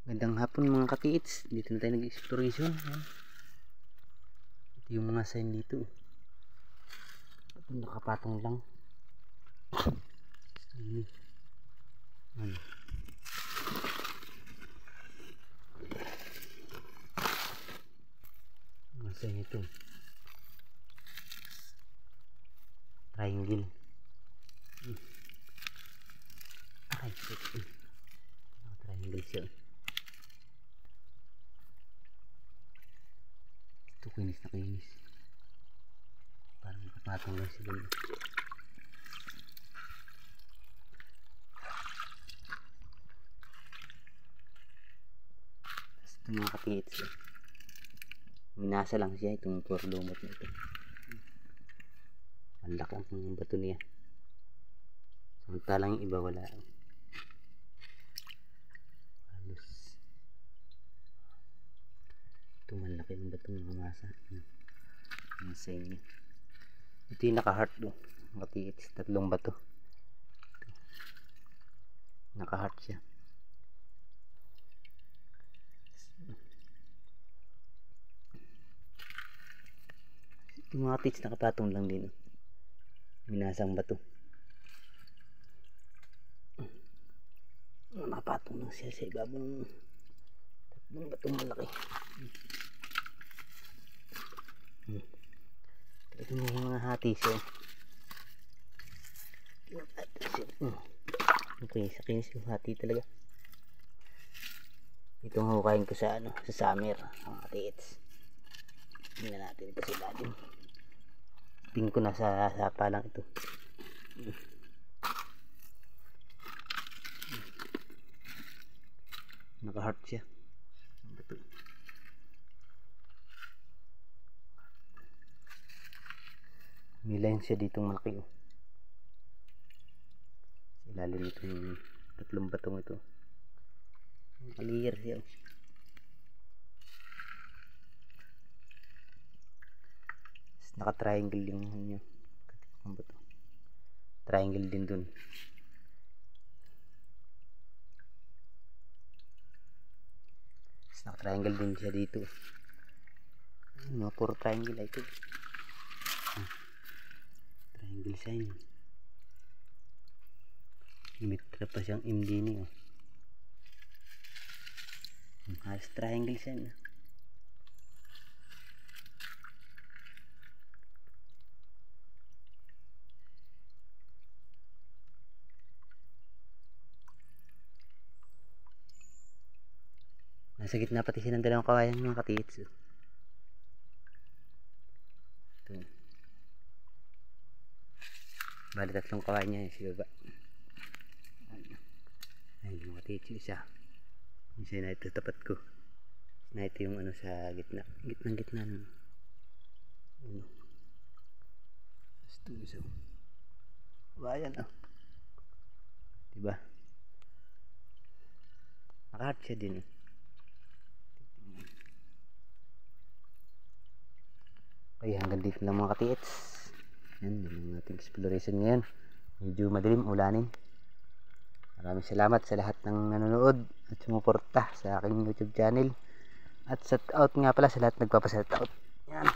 Gandang hapon mga katiits. Dito na tayo nag-exploration. Ito yung mga sign dito. Ito nakapatong lang. Ano? Mga sign ito. Triangle. Ay, triangle siya. Ito kinis na kinis. Parang nakapatong lang siya. Ito mga katiits. Minasa lang siya itong puro lumot na ito. Ang laki ang bato niya. Samantalang yung iba wala. Halos. Ito malaki ng bato ng masa. Ang sign niya. Ito yung naka-heart do. Mga katiits. Tatlong bato. Naka-heart siya. Yung mga katiits nakapatong lang din. Minasang bato. Nakapatong lang siya sa ibabaw ng tatlong batong malaki. Ito yung mga hati siya. Okay, sa kinis yung hati talaga. Itong hukayin ko sa sa summer, mga katiits. Tingnan natin ito sa ilalim. Pin ko na sa sapa lang ito. Naka-heart siya. Bato. May line siya ditong malaki. Sa ilalim ito yung tatlong batong ito. Clear siya. Naka-triangle yung niya. Triangle din dun. Naka-triangle din siya dito. Mga puro triangle ito. Triangle sign. May pa siyang MD niyo. Halos triangle sign. Nasa gitna pati siya ng dalawang kawayan mga katiits. Ito. Bali tatlong kawayan niya sa baba. Ayun mga katiits yung isa. Isa na ito tapat ko. Na ito yung sa gitna. Gitna nun. Ito isa. Kawayan diba? Naka-heart siya din. Okay, hanggang dito lang mga katiits. Yan yung ating exploration ngayon. Medyo madilim, ulanin. Maraming salamat sa lahat ng nanonood at sumuporta sa aking YouTube channel. At shout out nga pala sa lahat nagpapa-shout out. Yan.